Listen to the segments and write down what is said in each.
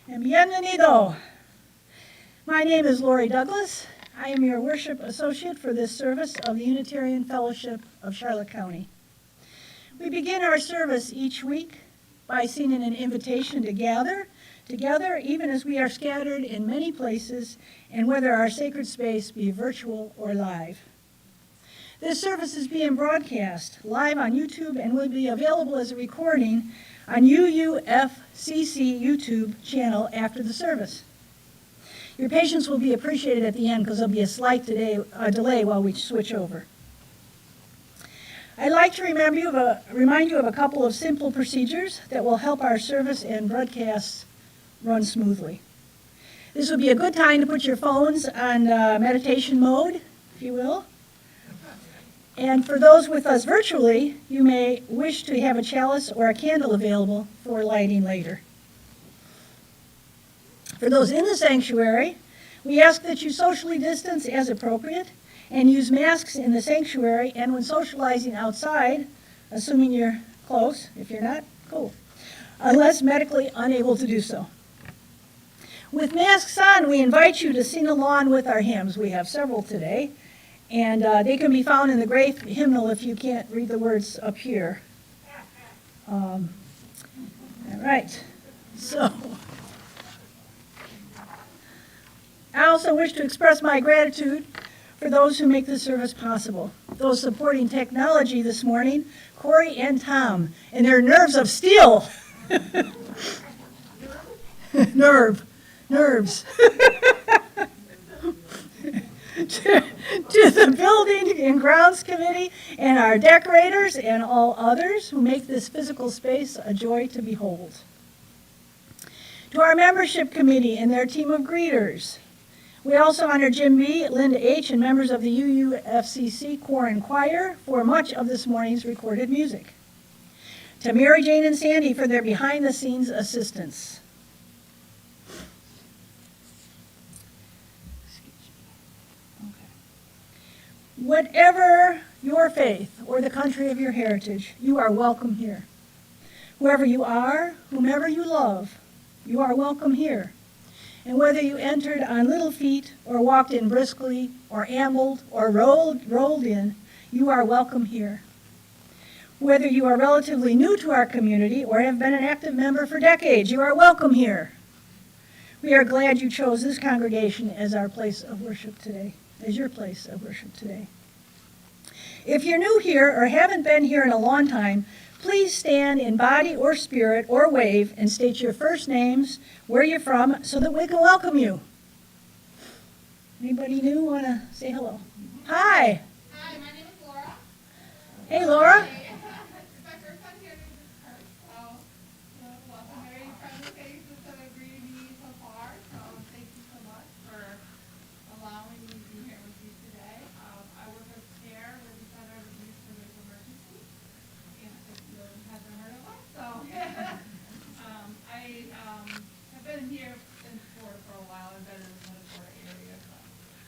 Bienvenido. My name is Lori Douglas. I am your worship associate for this service of the Unitarian Fellowship of Charlotte County. We begin our service each week by singing an invitation to gather together, even as we are scattered in many places, and whether our sacred space be virtual or live. This service is being broadcast live on YouTube and will be available as a recording on UUFCC YouTube channel after the service. Your patience will be appreciated at the end because there'll be a slight delay while we switch over. I'd like to remind you of a couple of simple procedures that will help our service and broadcasts run smoothly. This would be a good time to put your phones on meditation mode, if you will. And for those with us virtually, you may wish to have a chalice or a candle available for lighting later. For those in the sanctuary, we ask that you socially distance as appropriate and use masks in the sanctuary and when socializing outside, assuming you're close. If you're not, cool. Unless medically unable to do so. With masks on, we invite you to sing along with our hymns. We have several today. And they can be found in the gray hymnal if you can't read the words up here. All right. So, I also wish to express my gratitude for those who make this service possible. Those supporting technology this morning, Corey and Tom, and their nerves of steel. Nerves. To the Building and Grounds Committee and our decorators and all others who make this physical space a joy to behold. To our membership committee and their team of greeters. We also honor Jim B., Linda H., and members of the UUFCC Choir and Choir for much of this morning's recorded music. To Mary Jane and Sandy for their behind-the-scenes assistance. Whatever your faith or the country of your heritage, you are welcome here. Whoever you are, whomever you love, you are welcome here. And whether you entered on little feet or walked in briskly or ambled or rolled in, you are welcome here. Whether you are relatively new to our community or have been an active member for decades, you are welcome here. We are glad you chose this congregation as our place of worship today. As your place of worship today. If you're new here or haven't been here in a long time, please stand in body or spirit or wave and state your first names, where you're from, so that we can welcome you. Anybody new want to say hello? Hi. Hi, my name is Laura. Hey, Laura. It's my first time here to this church, so welcome. Very friendly faces that have greeted me so far, so thank you so much for allowing me to be here with you today. I work as chair with the Center of Youth for Racial Emergency, and I think you haven't heard of us, so I have been here in Florida for a while. I've been in the Minnesota area,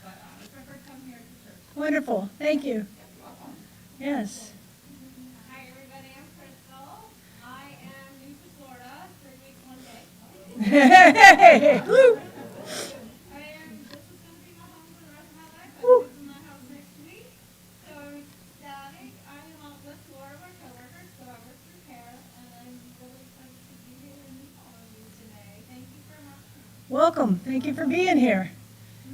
but it's my first time here at the church. Wonderful. Thank you. You're welcome. Yes. Hi everybody, I'm Crystal. I am new to Florida, 3 weeks, 1 day. Hey. Woo. And this is going to be my home for the rest of my life. I'm Woo. moving my house next week. So I'm ecstatic. I am with Laura, my coworker, so I work through Paris, and I'm really excited to be here and meet all of you today. Thank you very much. Welcome. Thank you for being here.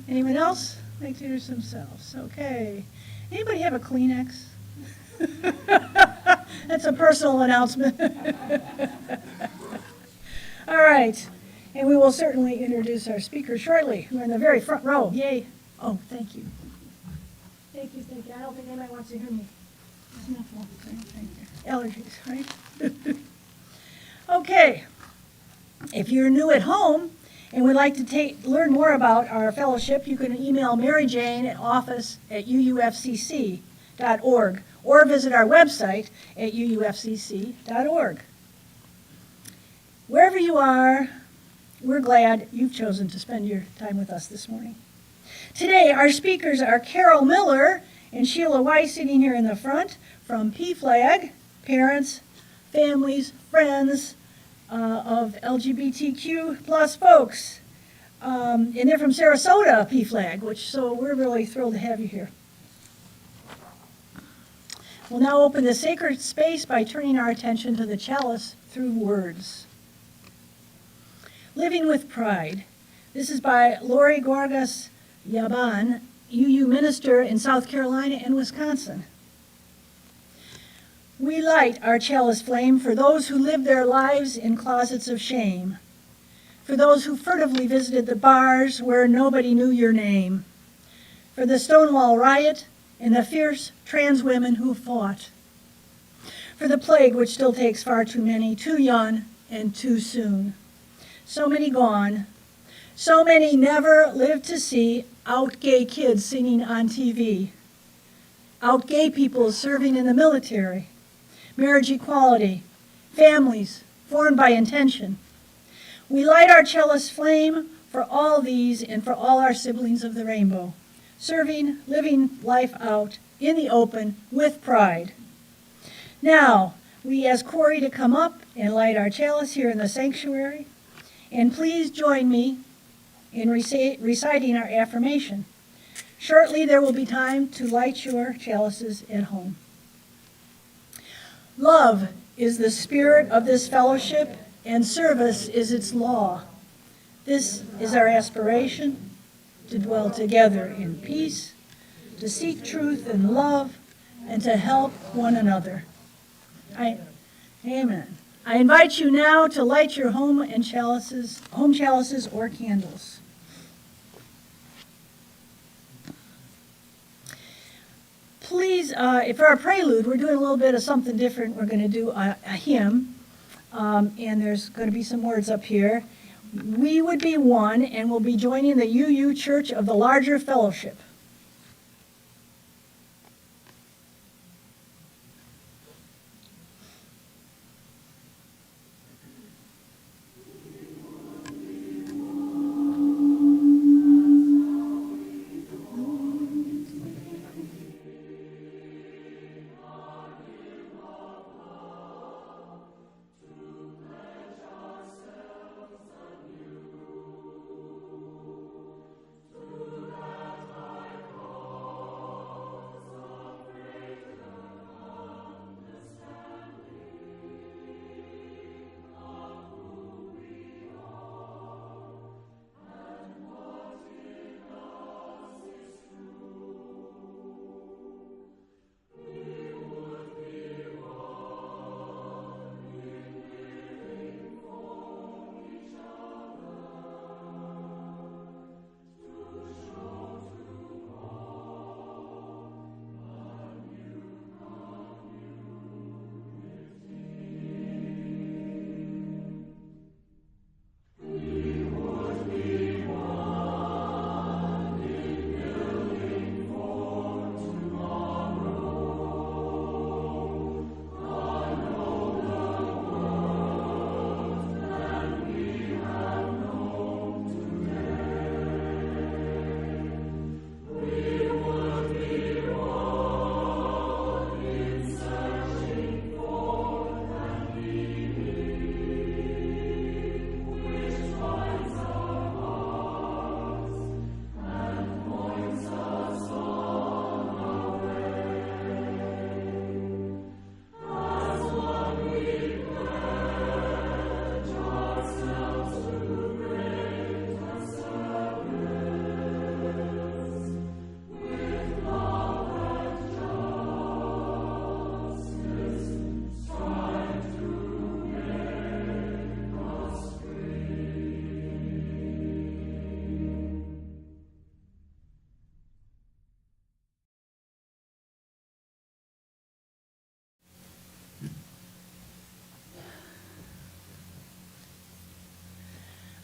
Anyone else like to introduce themselves? Okay. Anybody have a Kleenex? That's a personal announcement. All right. And we will certainly introduce our speakers shortly. We're in the very front row. Yay. Oh, thank you. Thank you. I don't think anybody wants to hear me. Sniffle. Thank you. Allergies, right? Okay. If you're new at home and would like to learn more about our fellowship, you can email Mary Jane at office@uufcc.org or visit our website at uufcc.org. Wherever you are, we're glad you've chosen to spend your time with us this morning. Today, our speakers are Carol Miller and Sheila Weiss sitting here in the front from PFLAG, parents, families, friends, of LGBTQ plus folks. And they're from Sarasota, PFLAG, so we're really thrilled to have you here. We'll now open the sacred space by turning our attention to the chalice through words. Living with Pride. This is by Lori Gorgas Yaban, UU minister in South Carolina and Wisconsin. We light our chalice flame for those who live their lives in closets of shame, for those who furtively visited the bars where nobody knew your name, for the Stonewall riot and the fierce trans women who fought, for the plague which still takes far too many, too young and too soon. So many gone, so many never lived to see out gay kids singing on TV, out gay people serving in the military, marriage equality, families formed by intention. We light our chalice flame for all these and for all our siblings of the rainbow, serving, living life out in the open with pride. Now, we ask Corey to come up and light our chalice here in the sanctuary. And please join me in reciting our affirmation. Shortly, there will be time to light your chalices at home. Love is the spirit of this fellowship, and service is its law. This is our aspiration, to dwell together in peace, to seek truth and love, and to help one another. Amen. I invite you now to light your home chalices or candles. Please, for our prelude, we're doing a little bit of something different. We're going to do a hymn, and there's going to be some words up here. We would be one, and we'll be joining the UU Church of the Larger Fellowship.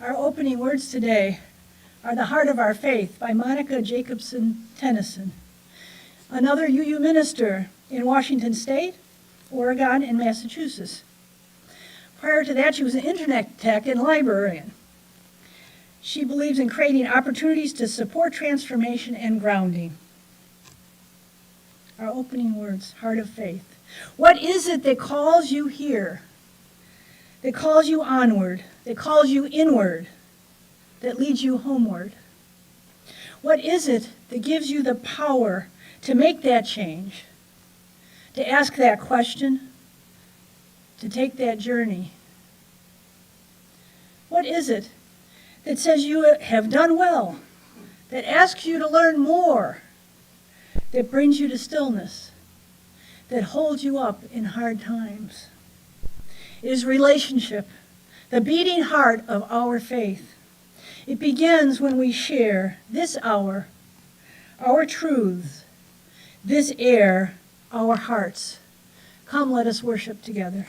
Our opening words today are The Heart of Our Faith by Monica Jacobson Tennyson, another UU minister in Washington State, Oregon, and Massachusetts. Prior to that, she was an internet tech and librarian. She believes in creating opportunities to support transformation and grounding. Our opening words, Heart of Faith. What is it that calls you here? that calls you onward, that calls you inward, that leads you homeward? What is it that gives you the power to make that change, to ask that question, to take that journey? What is it that says you have done well, that asks you to learn more, that brings you to stillness, that holds you up in hard times? It is relationship, the beating heart of our faith. It begins when we share this hour, our truths, this air, our hearts. Come, let us worship together.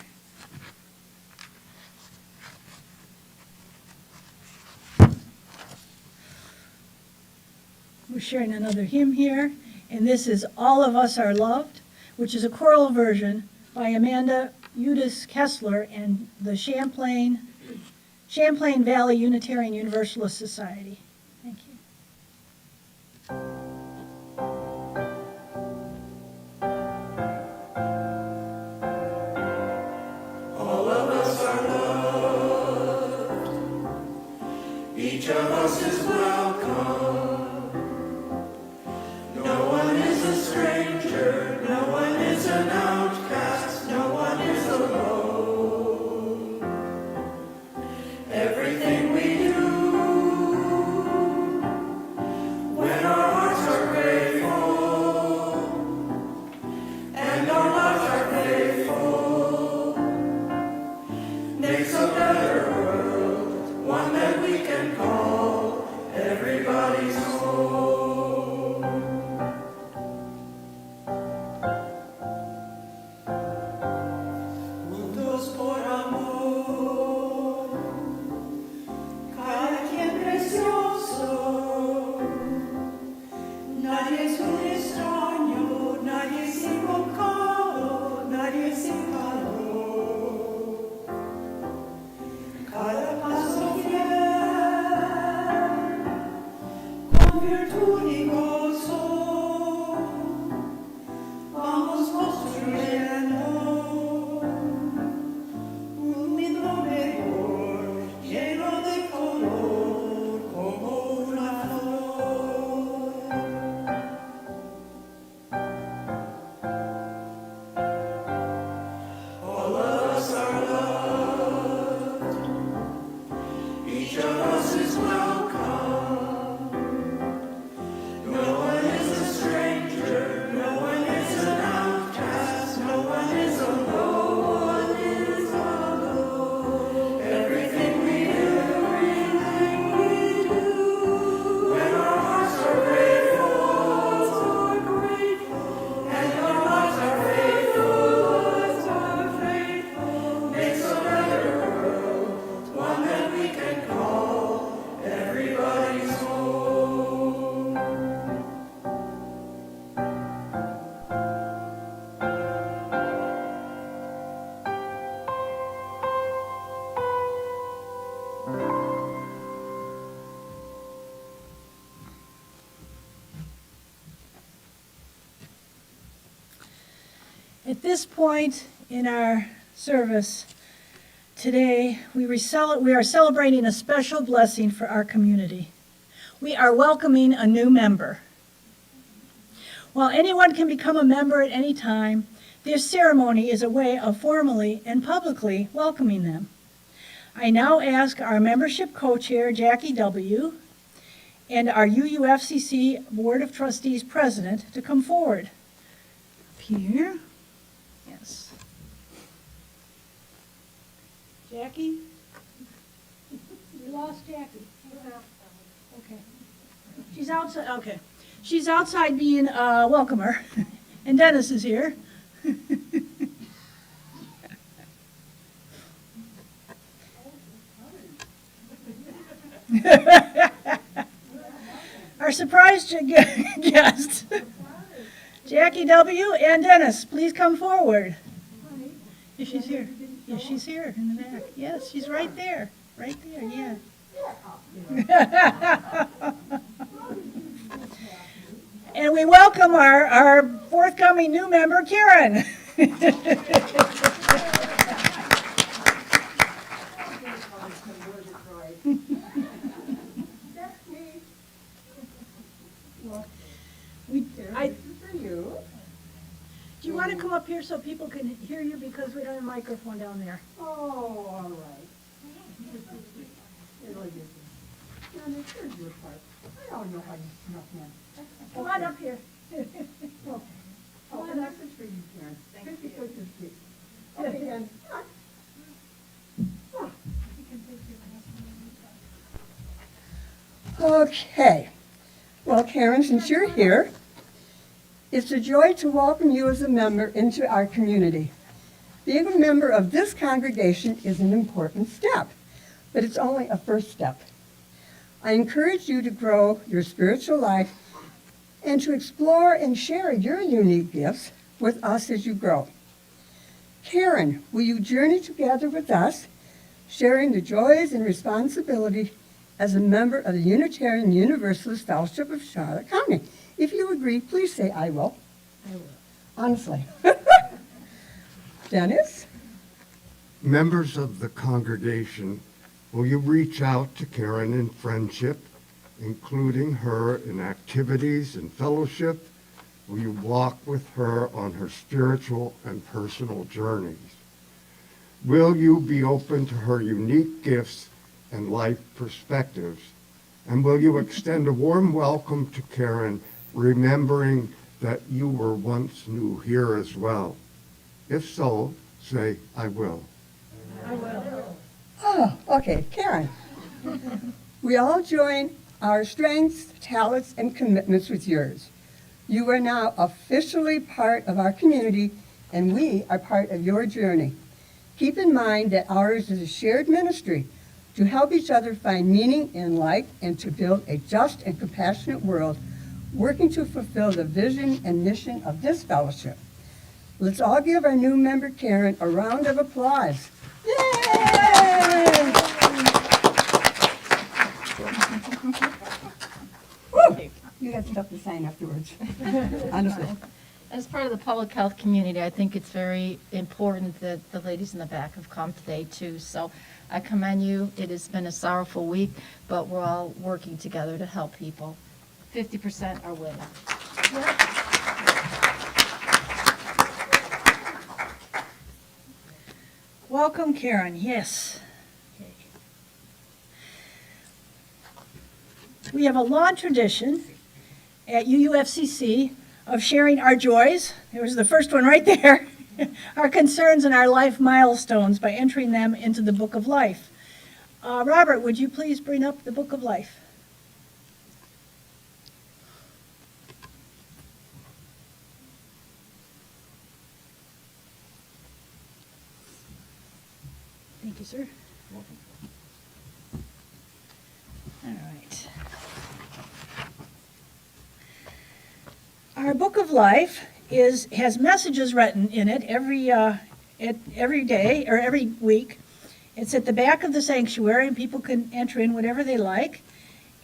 We're sharing another hymn here, and this is All of Us Are Loved, which is a choral version by Amanda Eudice Kessler and the Champlain Valley Unitarian Universalist Society. Thank you. All of us are loved. Each of us is welcome. No one is a stranger. No one is an outcast. No one is alone. Everything we do, when our hearts are grateful and our lives are faithful, makes a better world, one that we can call everybody's home. Juntos por amor, cada quien precioso, nadie es un extraño, nadie es invocado, nadie es sin calor. Cada paso fiel, con virtud y gozo, vamos construyendo un mundo mejor, lleno de color, como una flor. All of us are loved. Each of us is welcome. No one is a stranger. No one is an outcast. No one is alone. Everything we do, when our hearts are grateful, and our lives are faithful, makes a better world, one that we can call everybody's home. At this point in our service today, we are celebrating a special blessing for our community. We are welcoming a new member. While anyone can become a member at any time, this ceremony is a way of formally and publicly welcoming them. I now ask our membership co-chair, Jackie W., and our UUFCC Board of Trustees president to come forward. Up here. Yes. Jackie? We lost Jackie. Okay. She's outside, okay. She's outside being a welcomer, and Dennis is here. Our surprise guest, Jackie W. and Dennis, please come forward. Yes, she's here. Yes, she's here in the back. Yes, she's right there. Right there, yeah. And we welcome our forthcoming new member, Karen. here so people can hear you because we don't have a microphone down there. Oh, all right. It really is. Yeah, and here's your part. I don't know how you snuck in. Come on up here. Okay. Oh, and this is for you, Karen. Thank you. Okay, and, okay. Well, Karen, since you're here, it's a joy to welcome you as a member into our community. Being a member of this congregation is an important step, but it's only a first step. I encourage you to grow your spiritual life and to explore and share your unique gifts with us as you grow. Karen, will you journey together with us, sharing the joys and responsibility as a member of the Unitarian Universalist Fellowship of Charlotte County? If you agree, please say, I will. I will. Honestly. Dennis? Members of the congregation, will you reach out to Karen in friendship, including her in activities and fellowship? Will you walk with her on her spiritual and personal journeys? Will you be open to her unique gifts and life perspectives? And will you extend a warm welcome to Karen, remembering that you were once new here as well? If so, say, I will. I will. Oh, okay, Karen. We all join our strengths, talents, and commitments with yours. You are now officially part of our community, and we are part of your journey. Keep in mind that ours is a shared ministry to help each other find meaning in life and to build a just and compassionate world, working to fulfill the vision and mission of this fellowship. Let's all give our new member, Karen, a round of applause. Yay! Woo! You got stuff to sign afterwards. Honestly. As part of the public health community, I think it's very important that the ladies in the back have come today too. So I commend you. It has been a sorrowful week, but we're all working together to help people. 50% are women. Welcome, Karen. Yes. Okay. We have a long tradition at UUFCC of sharing our joys. There was the first one right there. Our concerns and our life milestones by entering them into the Book of Life. Robert, would you please bring up the Book of Life? Thank you, sir. All right. Our Book of Life has messages written in it every day or every week. It's at the back of the sanctuary, and people can enter in whatever they like.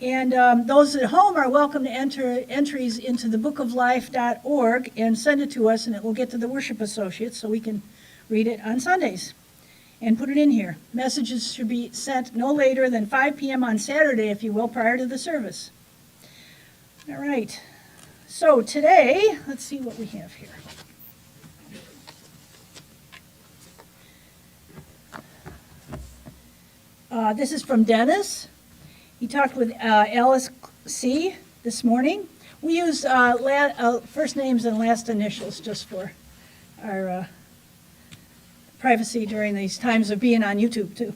And those at home are welcome to enter entries into the bookoflife.org and send it to us, and it will get to the worship associates so we can read it on Sundays and put it in here. Messages should be sent no later than 5 p.m. on Saturday, if you will, prior to the service. All right. So today, let's see what we have here. This is from Dennis. He talked with Alice C. this morning. We use first names and last initials just for our privacy during these times of being on YouTube, too.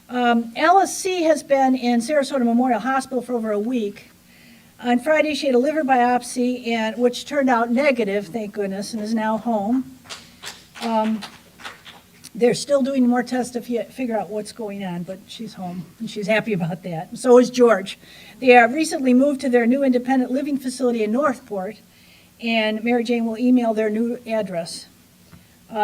Alice C. has been in Sarasota Memorial Hospital for over a week. On Friday, she had a liver biopsy, which turned out negative, thank goodness, and is now home. They're still doing more tests to figure out what's going on, but she's home, and she's happy about that. So is George. They have recently moved to their new independent living facility in Northport, and Mary Jane will email their new address.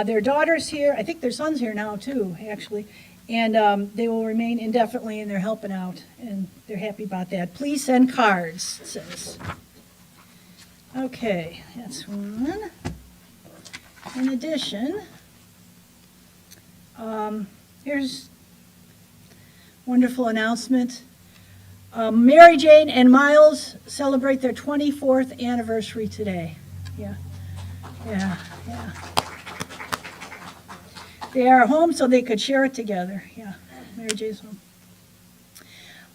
Their daughter's here. I think their son's here now, too, actually. And they will remain indefinitely, and they're helping out, and they're happy about that. Please send cards, it says. Okay, that's one. In addition, here's a wonderful announcement. Mary Jane and Miles celebrate their 24th anniversary today. Yeah. They are home so they could share it together. Yeah, Mary J's home.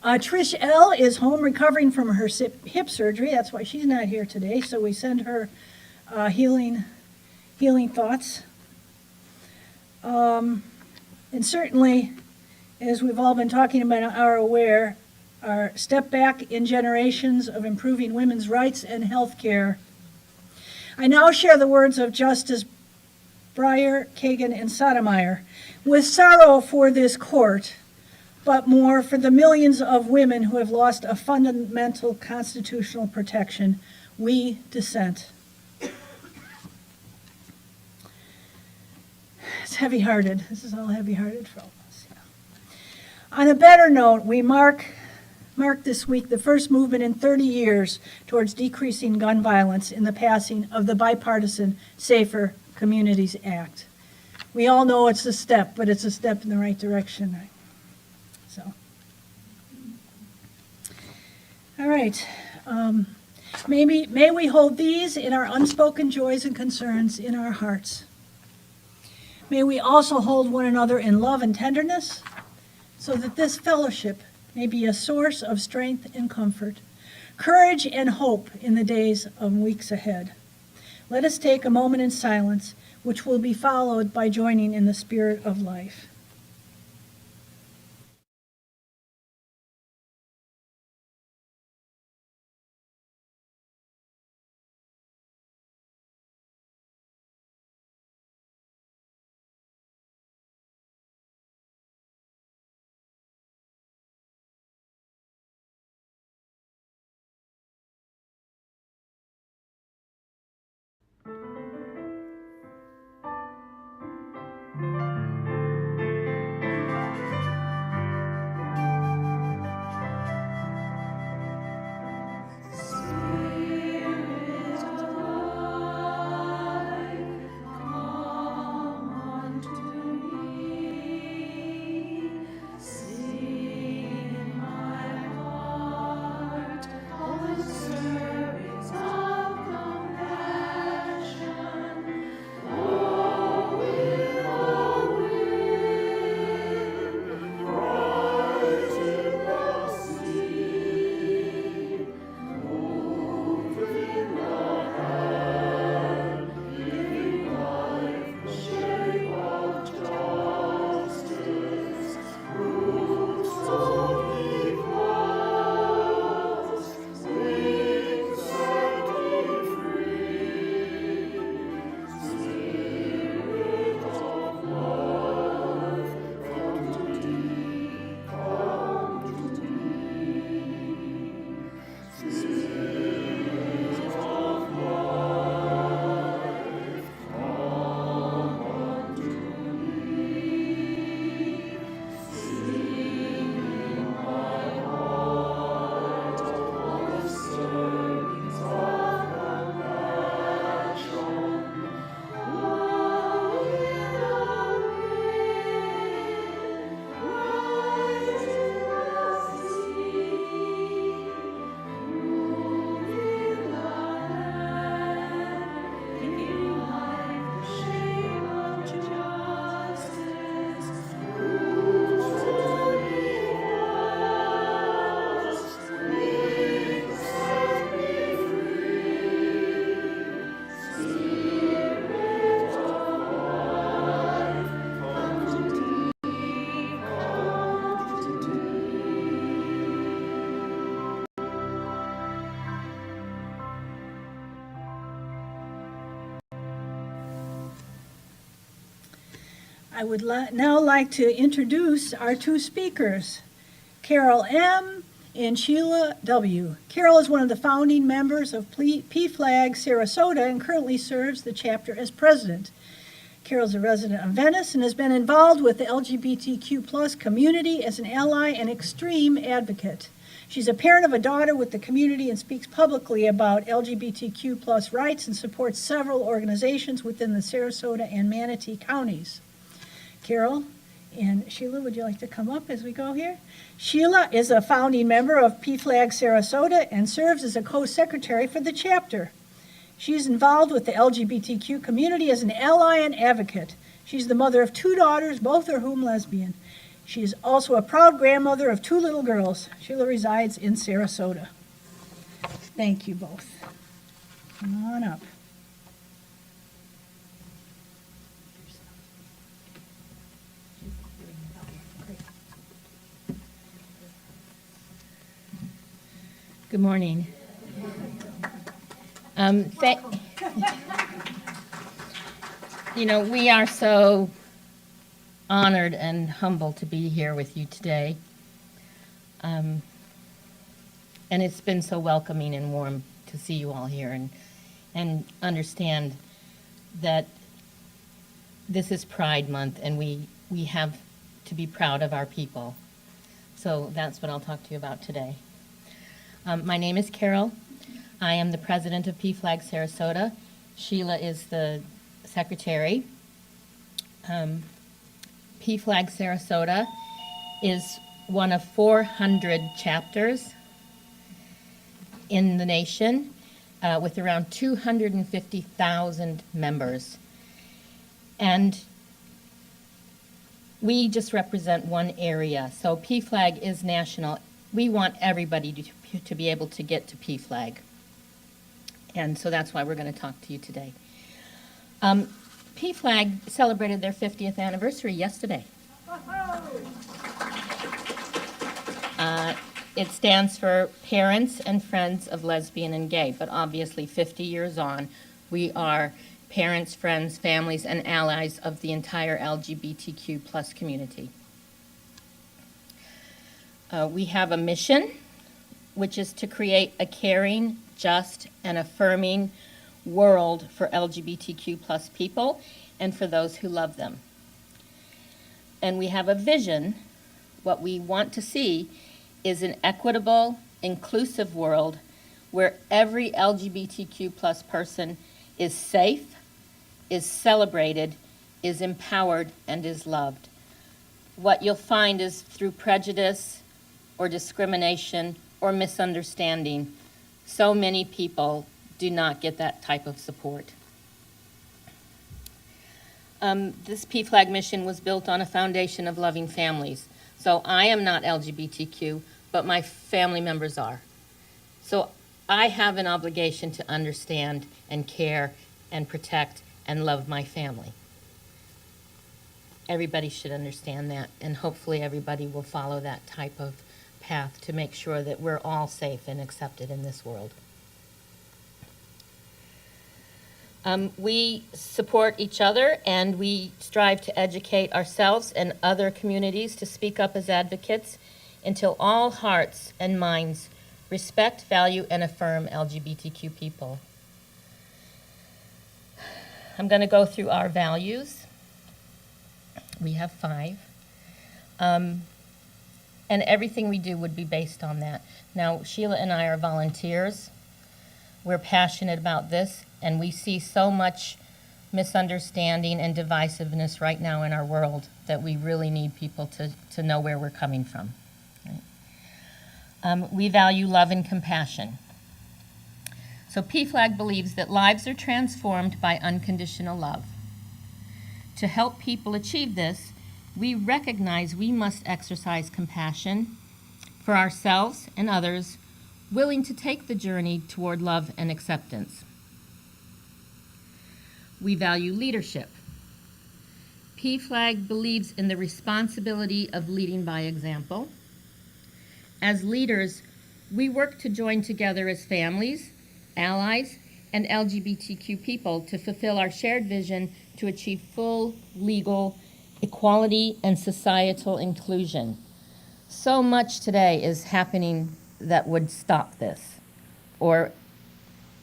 Trish L. is home recovering from her hip surgery. That's why she's not here today. So we send her healing thoughts. And certainly, as we've all been talking about, are aware, our step back in generations of improving women's rights and health care. I now share the words of Justice Breyer, Kagan, and Sotomayor. With sorrow for this court, but more for the millions of women who have lost a fundamental constitutional protection, we dissent. It's heavy-hearted. This is all heavy-hearted for all of us. Yeah. On a better note, we mark this week the first movement in 30 years towards decreasing gun violence in the passing of the bipartisan Safer Communities Act. We all know it's a step, but it's a step in the right direction. So, all right. May we hold these in our unspoken joys and concerns in our hearts. May we also hold one another in love and tenderness, so that this fellowship may be a source of strength and comfort, courage and hope in the days and weeks ahead. Let us take a moment in silence, which will be followed by joining in the spirit of life. I would now like to introduce our two speakers, Carol M. and Sheila W. Carol is one of the founding members of PFLAG Sarasota and currently serves the chapter as president. Carol's a resident of Venice and has been involved with the LGBTQ+ community as an ally and extreme advocate. She's a parent of a daughter with the community and speaks publicly about LGBTQ+ rights and supports several organizations within the Sarasota and Manatee counties. Carol and Sheila, would you like to come up as we go here? Sheila is a founding member of PFLAG Sarasota and serves as a co-secretary for the chapter. She is involved with the LGBTQ community as an ally and advocate. She's the mother of 2 daughters, both of whom lesbian. She is also a proud grandmother of 2 little girls. Sheila resides in Sarasota. Thank you both. Come on up. Good morning. We are so honored and humbled to be here with you today. And it's been so welcoming and warm to see you all here and understand that this is Pride Month and we have to be proud of our people. So that's what I'll talk to you about today. My name is Carol. I am the president of PFLAG Sarasota. Sheila is the secretary. PFLAG Sarasota is one of 400 chapters in the nation with around 250,000 members. And we just represent one area. So PFLAG is national. We want everybody to be able to get to PFLAG. And so that's why we're going to talk to you today. PFLAG celebrated their 50th anniversary yesterday. It stands for Parents and Friends of Lesbian and Gay, but obviously 50 years on, we are parents, friends, families, and allies of the entire LGBTQ plus community. We have a mission, which is to create a caring, just, and affirming world for LGBTQ plus people and for those who love them. And we have a vision. What we want to see is an equitable, inclusive world where every LGBTQ plus person is safe, is celebrated, is empowered, and is loved. What you'll find is through prejudice or discrimination or misunderstanding, so many people do not get that type of support. This PFLAG mission was built on a foundation of loving families. So I am not LGBTQ, but my family members are. So I have an obligation to understand and care and protect and love my family. Everybody should understand that, and hopefully everybody will follow that type of path to make sure that we're all safe and accepted in this world. We support each other and we strive to educate ourselves and other communities to speak up as advocates until all hearts and minds respect, value, and affirm LGBTQ people. I'm going to go through our values. We have 5. And everything we do would be based on that. Now, Sheila and I are volunteers. We're passionate about this, and we see so much misunderstanding and divisiveness right now in our world that we really need people to know where we're coming from. Right? We value love and compassion. So PFLAG believes that lives are transformed by unconditional love. To help people achieve this, we recognize we must exercise compassion for ourselves and others, willing to take the journey toward love and acceptance. We value leadership. PFLAG believes in the responsibility of leading by example. As leaders, we work to join together as families, allies, and LGBTQ people to fulfill our shared vision to achieve full legal equality and societal inclusion. So much today is happening that would stop this or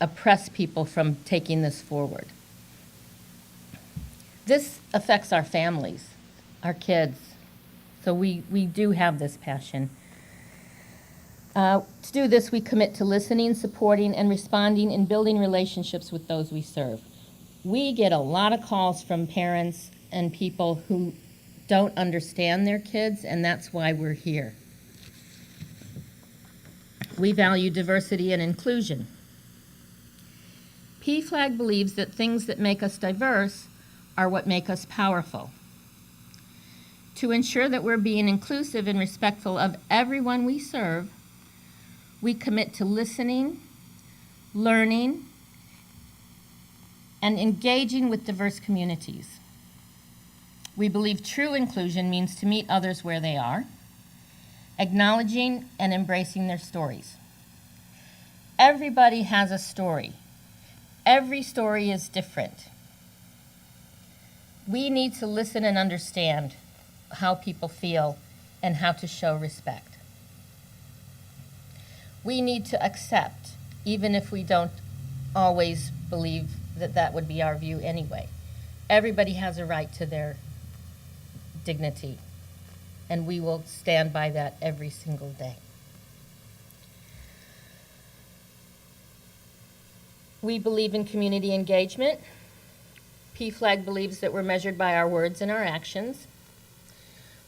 oppress people from taking this forward. This affects our families, our kids, so we do have this passion. To do this, we commit to listening, supporting, and responding and building relationships with those we serve. We get a lot of calls from parents and people who don't understand their kids, and that's why we're here. We value diversity and inclusion. PFLAG believes that things that make us diverse are what make us powerful. To ensure that we're being inclusive and respectful of everyone we serve, we commit to listening, learning, and engaging with diverse communities. We believe true inclusion means to meet others where they are, acknowledging and embracing their stories. Everybody has a story. Every story is different. We need to listen and understand how people feel and how to show respect. We need to accept, even if we don't always believe that that would be our view anyway. Everybody has a right to their dignity, and we will stand by that every single day. We believe in community engagement. PFLAG believes that we're measured by our words and our actions.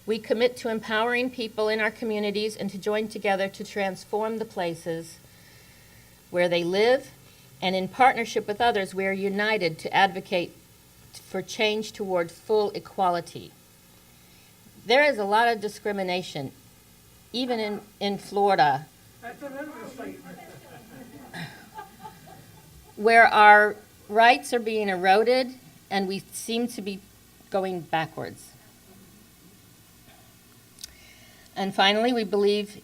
We commit to empowering people in our communities and to join together to transform the places where they live, and in partnership with others, we are united to advocate for change toward full equality. There is a lot of discrimination, even in Florida, where our rights are being eroded and we seem to be going backwards. And finally, we believe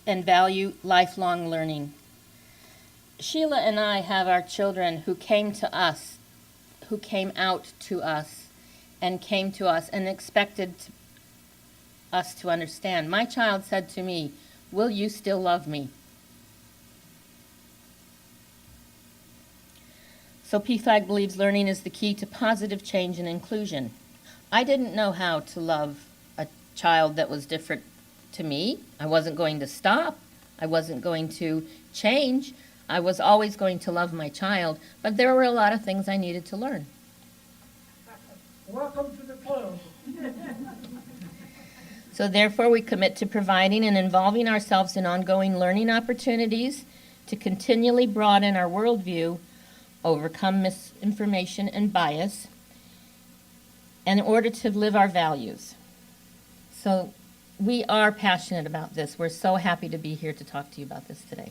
and value lifelong learning. Sheila and I have our children who came to us, who came out to us, and came to us and expected us to understand. My child said to me, "Will you still love me?" So PFLAG believes learning is the key to positive change and inclusion. I didn't know how to love a child that was different to me. I wasn't going to stop. I wasn't going to change. I was always going to love my child, but there were a lot of things I needed to learn. Welcome to the club. So therefore, we commit to providing and involving ourselves in ongoing learning opportunities to continually broaden our worldview, overcome misinformation and bias, in order to live our values. So we are passionate about this. We're so happy to be here to talk to you about this today.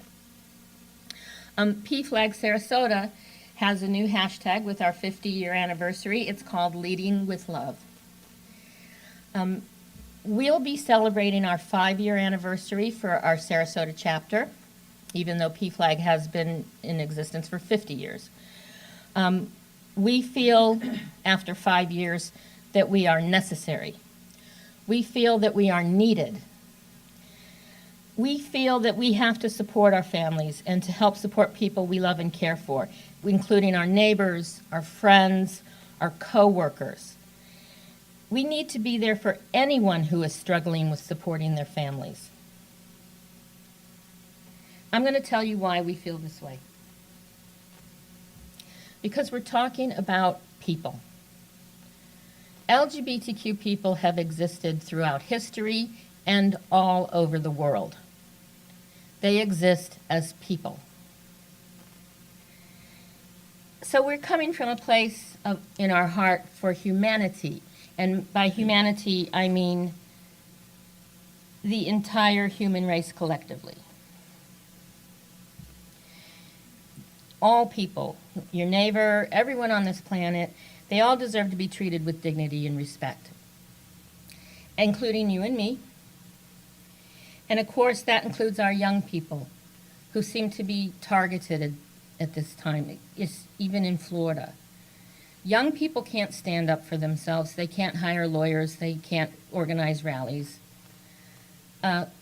PFLAG Sarasota has a new hashtag with our 50-year anniversary. It's called Leading with Love. We'll be celebrating our 5-year anniversary for our Sarasota chapter, even though PFLAG has been in existence for 50 years. We feel after 5 years that we are necessary. We feel that we are needed. We feel that we have to support our families and to help support people we love and care for, including our neighbors, our friends, our co-workers. We need to be there for anyone who is struggling with supporting their families. I'm going to tell you why we feel this way. Because we're talking about people. LGBTQ people have existed throughout history and all over the world. They exist as people. So we're coming from a place in our heart for humanity. And by humanity, I mean the entire human race collectively. All people, your neighbor, everyone on this planet, they all deserve to be treated with dignity and respect, including you and me. And of course, that includes our young people who seem to be targeted at this time, even in Florida. Young people can't stand up for themselves. They can't hire lawyers. They can't organize rallies.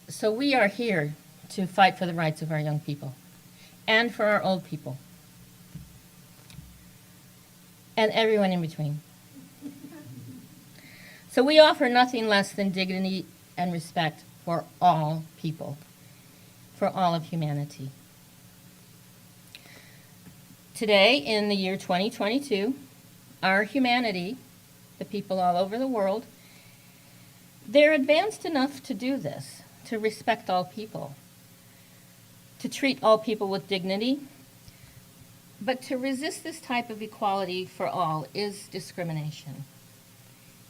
So we are here to fight for the rights of our young people and for our old people and everyone in between. So we offer nothing less than dignity and respect for all people, for all of humanity. Today, in the year 2022, our humanity, the people all over the world, they're advanced enough to do this, to respect all people, to treat all people with dignity. But to resist this type of equality for all is discrimination.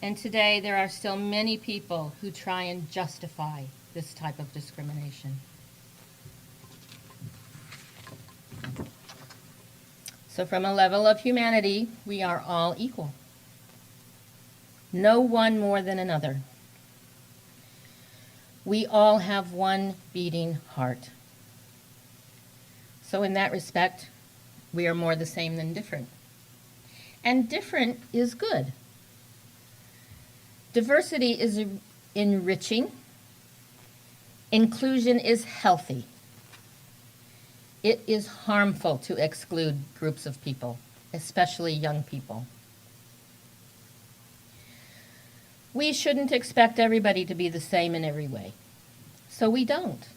And today there are still many people who try and justify this type of discrimination. So from a level of humanity, we are all equal. No one more than another. We all have one beating heart. So in that respect, we are more the same than different. And different is good. Diversity is enriching. Inclusion is healthy. It is harmful to exclude groups of people, especially young people. We shouldn't expect everybody to be the same in every way. So we don't.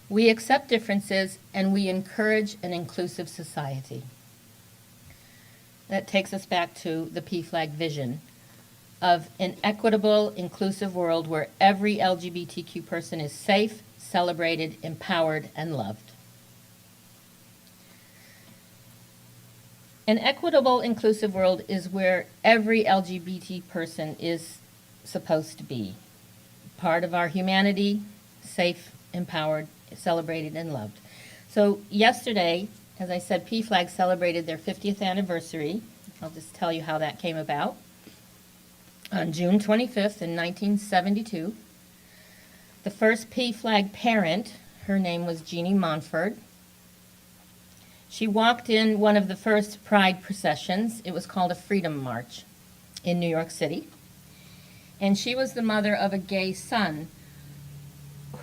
We accept differences and we encourage an inclusive society. That takes us back to the PFLAG vision of an equitable, inclusive world where every LGBTQ person is safe, celebrated, empowered, and loved. An equitable, inclusive world is where every LGBT person is supposed to be. Part of our humanity, safe, empowered, celebrated, and loved. So yesterday, as I said, PFLAG celebrated their 50th anniversary. I'll just tell you how that came about. On June 25th in 1972, the first PFLAG parent, her name was Jeannie Montford. She walked in one of the first Pride processions. It was called a Freedom March in New York City. And she was the mother of a gay son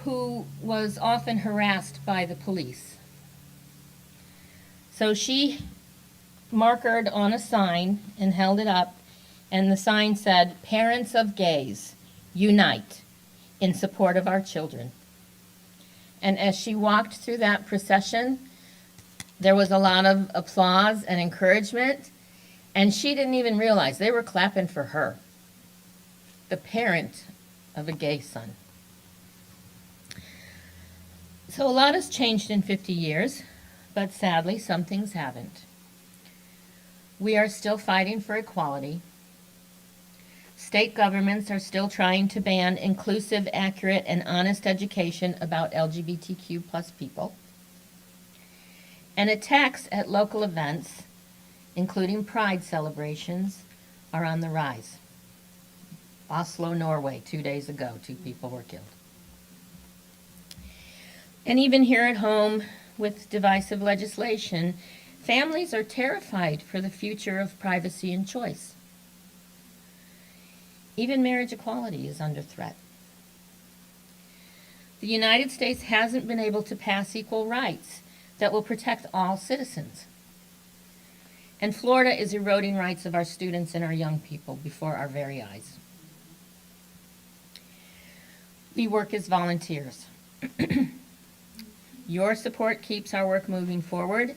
who was often harassed by the police. So she markered on a sign and held it up, and the sign said, "Parents of gays, unite in support of our children." And as she walked through that procession, there was a lot of applause and encouragement, and she didn't even realize they were clapping for her, the parent of a gay son. So a lot has changed in 50 years, but sadly, some things haven't. We are still fighting for equality. State governments are still trying to ban inclusive, accurate, and honest education about LGBTQ plus people. And attacks at local events, including Pride celebrations, are on the rise. Oslo, Norway, 2 days ago, 2 people were killed. And even here at home, with divisive legislation, families are terrified for the future of privacy and choice. Even marriage equality is under threat. The United States hasn't been able to pass equal rights that will protect all citizens. And Florida is eroding rights of our students and our young people before our very eyes. We work as volunteers. Your support keeps our work moving forward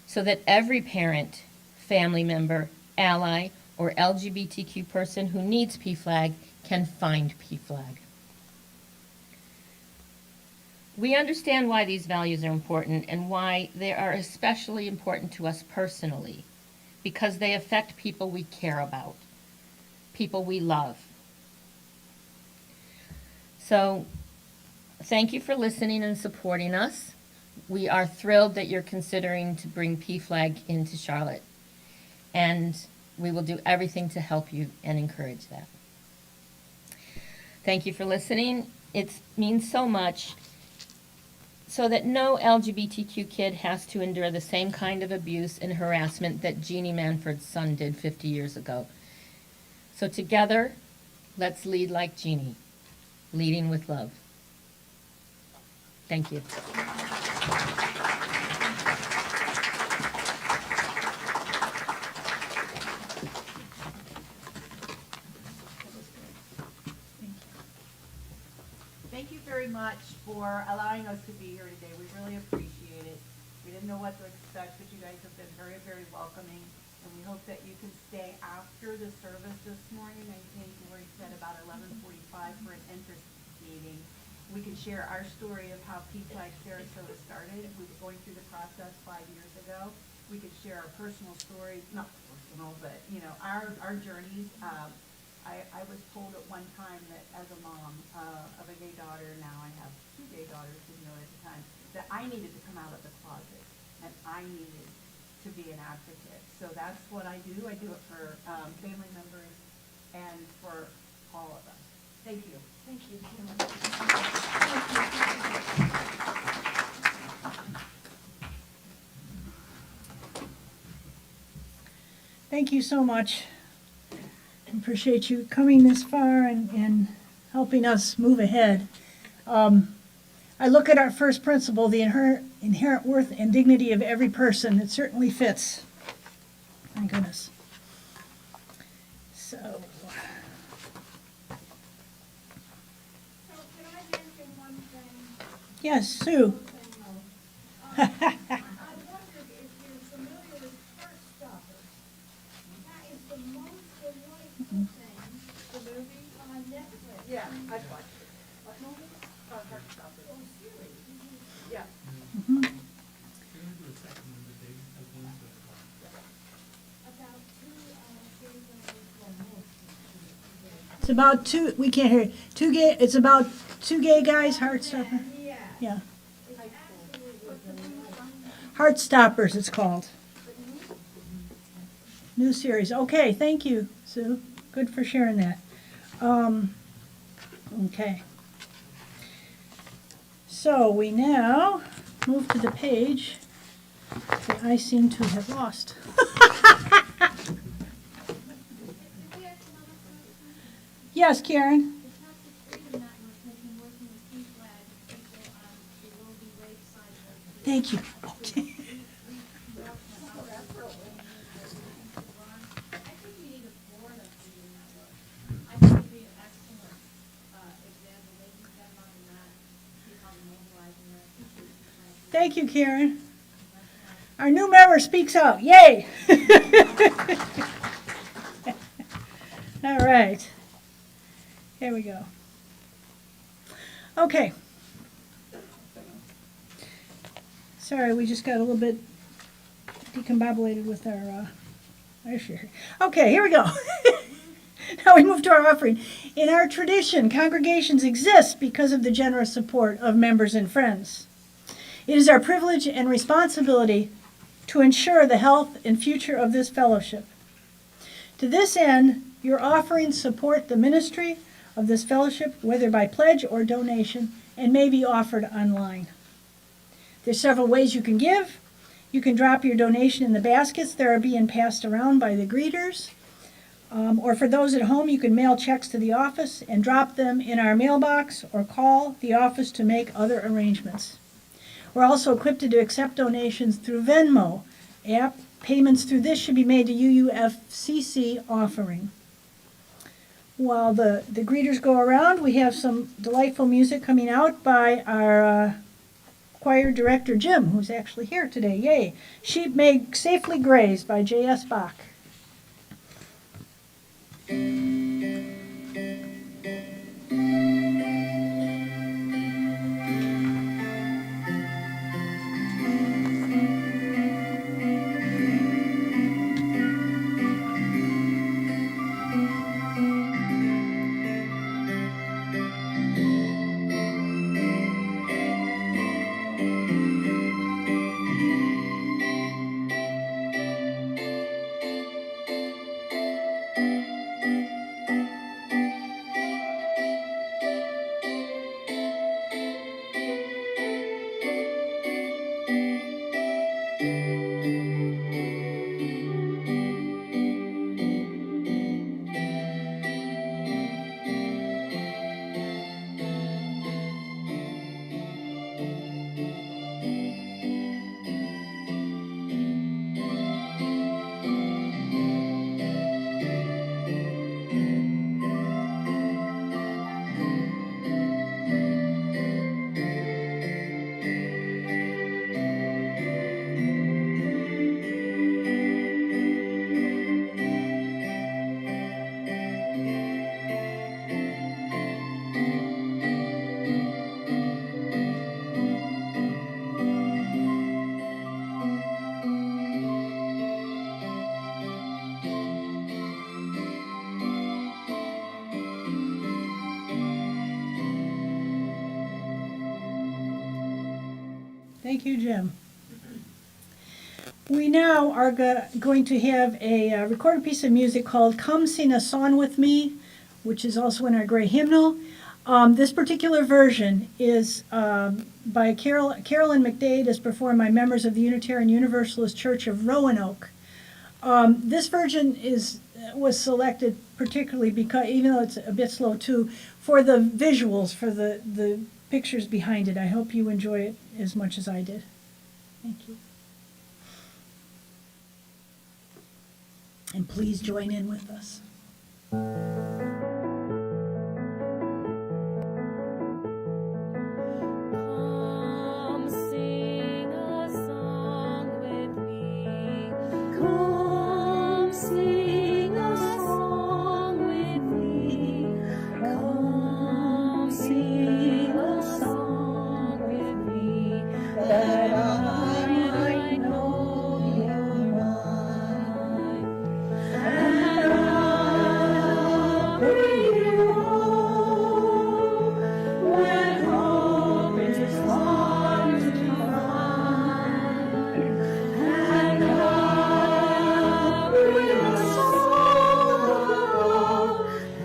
so that every parent, family member, ally, or LGBTQ person who needs PFLAG can find PFLAG. We understand why these values are important and why they are especially important to us personally, because they affect people we care about, people we love. So, thank you for listening and supporting us. We are thrilled that you're considering to bring PFLAG into Charlotte, and we will do everything to help you and encourage that. Thank you for listening. It means so much, so that no LGBTQ kid has to endure the same kind of abuse and harassment that Jeannie Manford's son did 50 years ago. So together, let's lead like Jeannie, leading with love. Thank you. Thank you very much for allowing us to be here today. We really appreciate it. We didn't know what to expect, but you guys have been very, very welcoming. And we hope that you can stay after the service this morning. I think Lori said about 11:45 for an interest meeting. we could share our story of how PFLAG Sarasota started. We were going through the process 5 years ago. We could share our personal stories, not personal, but, you know, our journeys. I was told at one time that as a mom of a gay daughter, now I have 2 gay daughters, didn't know at the time, that I needed to come out of the closet and I needed to be an advocate. So that's what I do. I do it for family members and for all of us. Thank you. Thank you. Thank you so much. I appreciate you coming this far and helping us move ahead. I look at our first principle, the inherent worth and dignity of every person. It certainly fits. My goodness. So, So can I mention one thing? yes, Sue. I wondered if you're familiar with Heartstopper. That is the most delightful thing. The movie on Netflix. Yeah, I've watched it. What movie? Heartstopper. Oh, series. Yeah. About two gay It's about two, we can't hear it. It's about two gay guys, Heartstopper. Yeah. Yeah. It's absolutely delightful. Heartstoppers, it's called. New series. Okay, thank you, Sue. Good for sharing that. Okay. So we now move to the page that I seem to have lost. Did we have some other questions? Yes, Karen? The Toxic Freedom Network has been working with PFLAG people on the Roe v. Wade side of the Thank you. Okay. I think we need a Florida freedom network. I think it'd be an excellent example. They can get on that, see how they're mobilizing that. Thank you, Karen. Our new member speaks out. Yay! All right. Here we go. Okay. Sorry, we just got a little bit decombobulated with our issue here. Okay, here we go. Now we move to our offering. In our tradition, congregations exist because of the generous support of members and friends. It is our privilege and responsibility to ensure the health and future of this fellowship. To this end, your offerings support the ministry of this fellowship, whether by pledge or donation, and may be offered online. There's several ways you can give. You can drop your donation in the baskets that are being passed around by the greeters. Or for those at home, you can mail checks to the office and drop them in our mailbox or call the office to make other arrangements. We're also equipped to accept donations through Venmo app. Payments through this should be made to UUFCC offering. While the greeters go around, we have some delightful music coming out by our choir director, Jim, who's actually here today. Yay. Sheep May Safely Graze by J.S. Bach. Thank you, Jim. We now are going to have a recorded piece of music called Come Sing a Song With Me, which is also in our great hymnal. This particular version is by Carolyn McDade, is performed by members of the Unitarian Universalist Church of Roanoke. This version was selected particularly because, even though it's a bit slow too, for the visuals, for the pictures behind it. I hope you enjoy it as much as I did. Thank you. And please join in with us. Come sing a song with me. Come sing a song with me. Come sing a song with me, that I might know you're mine. And I'll bring you home when home is hard to find. And I'll bring a song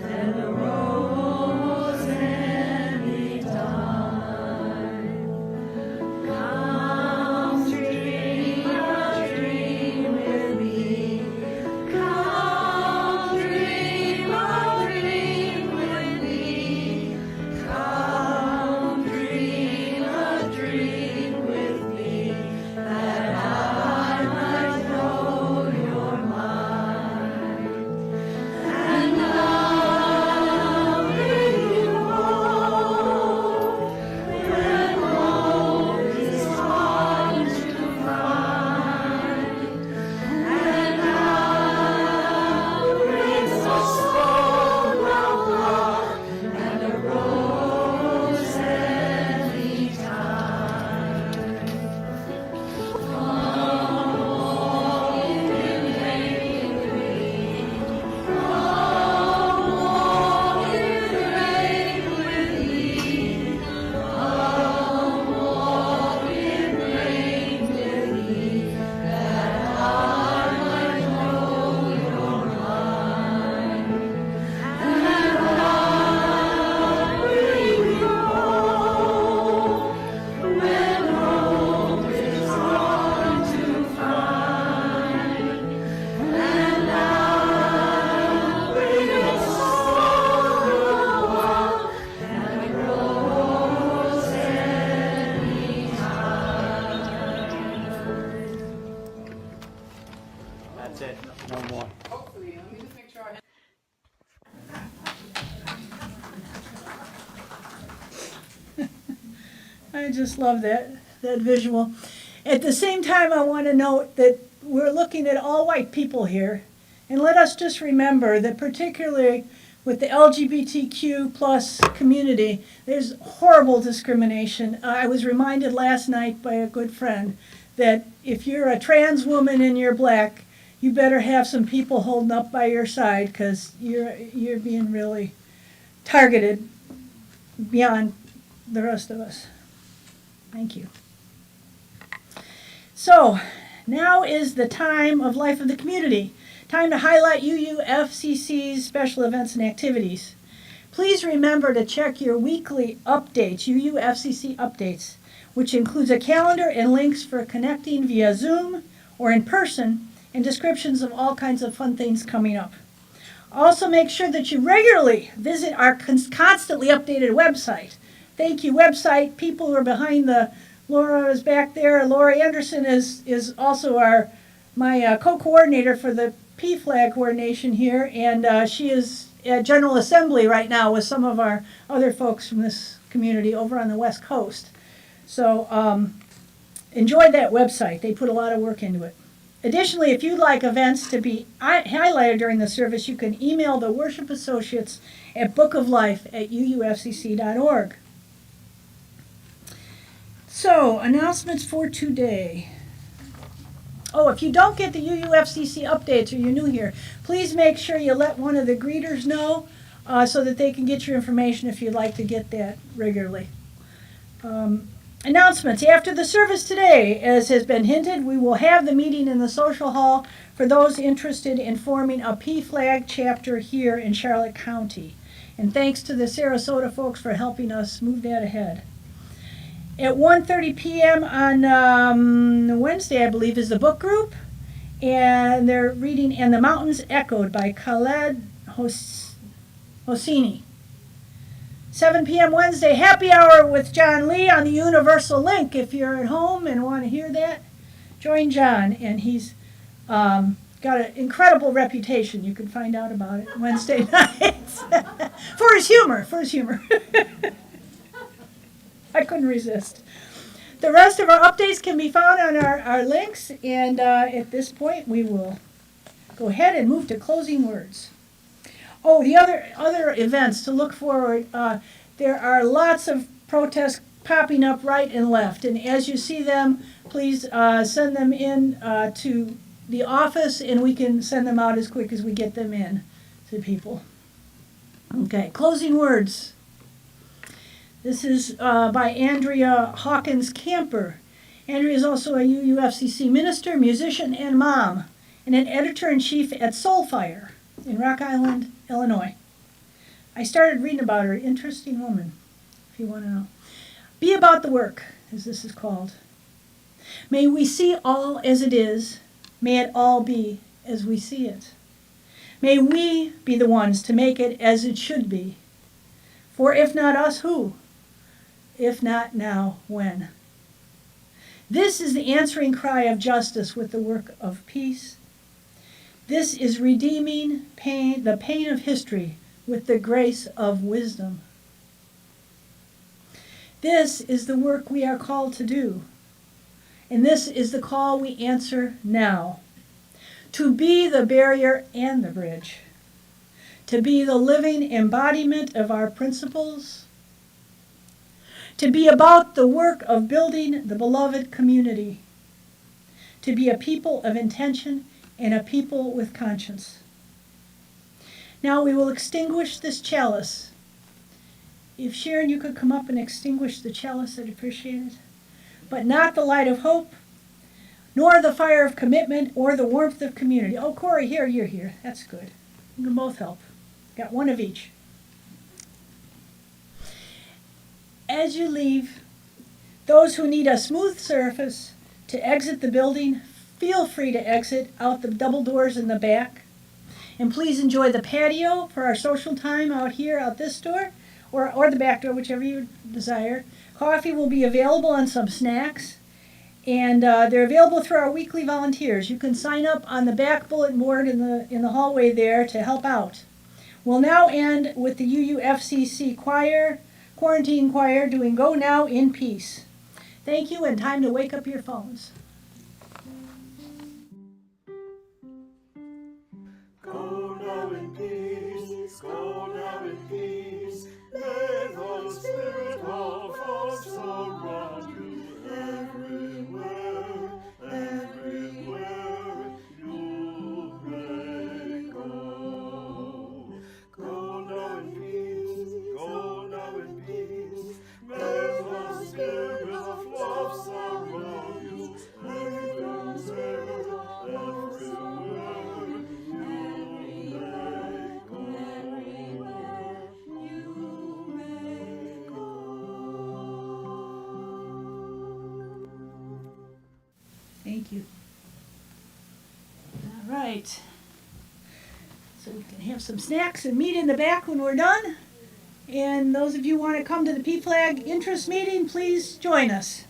and a rose anytime. Come dream a dream with me. Come dream a dream with me. Come dream a dream with me, that I might know you're mine. And I'll bring you home when home is hard to find. And I'll bring a song of love and a rose anytime. Come walk in the rain with me. Come walk in the rain with me. Come walk in the rain with me, that I might know you're mine. And I'll bring you home when home is hard to find. And I'll bring a song of love and a rose anytime. That's it, no more. Hopefully, let me just make sure I. I just love that visual. At the same time, I want to note that we're looking at all white people here. And let us just remember that particularly with the LGBTQ plus community, there's horrible discrimination. I was reminded last night by a good friend that if you're a trans woman and you're black, you better have some people holding up by your side, because you're being really targeted beyond the rest of us. Thank you. So now is the time of life of the community. Time to highlight UUFCC's special events and activities. Please remember to check your weekly updates, UUFCC updates, which includes a calendar and links for connecting via Zoom or in person, and descriptions of all kinds of fun things coming up. Also, make sure that you regularly visit our constantly updated website. Thank you, website. People who are behind the, Laura is back there. Laura Anderson is also my co-coordinator for the PFLAG coordination here, and she is at General Assembly right now with some of our other folks from this community over on the West Coast. So enjoy that website. They put a lot of work into it. Additionally, if you'd like events to be highlighted during the service, you can email the worship associates at bookoflife@uufcc.org. So, announcements for today. Oh, if you don't get the UUFCC updates or you're new here, please make sure you let one of the greeters know so that they can get your information if you'd like to get that regularly. Announcements. After the service today, as has been hinted, we will have the meeting in the social hall for those interested in forming a PFLAG chapter here in Charlotte County. And thanks to the Sarasota folks for helping us move that ahead. At 1:30 p.m. on Wednesday, I believe, is the book group. And they're reading And the Mountains Echoed by Khaled Hosseini. 7 p.m. Wednesday, happy hour with John Lee on the Universal Link. If you're at home and want to hear that, join John. And he's got an incredible reputation. You can find out about it Wednesday nights. for his humor. I couldn't resist. The rest of our updates can be found on our links. And at this point, we will go ahead and move to closing words. Oh, the other events to look forward, there are lots of protests popping up right and left. And as you see them, please send them in to the office, and we can send them out as quick as we get them in to people. Okay, closing words. This is by Andrea Hawkins Camper. Andrea is also a UUFCC minister, musician, and mom, and an editor-in-chief at Soulfire in Rock Island, Illinois. I started reading about her. Interesting woman, if you want to know. Be about the work, as this is called. May we see all as it is. May it all be as we see it. May we be the ones to make it as it should be. For if not us, who? If not now, when? This is the answering cry of justice with the work of peace. This is redeeming pain, the pain of history with the grace of wisdom. This is the work we are called to do. And this is the call we answer now. To be the barrier and the bridge. To be the living embodiment of our principles. To be about the work of building the beloved community. To be a people of intention and a people with conscience. Now we will extinguish this chalice. If Sharon, you could come up and extinguish the chalice, I'd appreciate it. But not the light of hope, nor the fire of commitment, or the warmth of community. Oh, Corey, here, you're here. That's good. You can both help. Got one of each. As you leave, those who need a smooth surface to exit the building, feel free to exit out the double doors in the back. And please enjoy the patio for our social time out here, out this door, or the back door, whichever you desire. Coffee will be available and some snacks. And they're available through our weekly volunteers. You can sign up on the back bulletin board in the hallway there to help out. We'll now end with the UUFCC quarantine choir doing Go Now in Peace. Thank you, and time to wake up your phones. Go now in peace, go now in peace. May the Spirit of us surround you everywhere, everywhere you may go. Go now in peace, go now in peace. May the Spirit of love surround you everywhere, everywhere. Thank you. All right. So we can have some snacks and meet in the back when we're done. And those of you who want to come to the PFLAG interest meeting, please join us.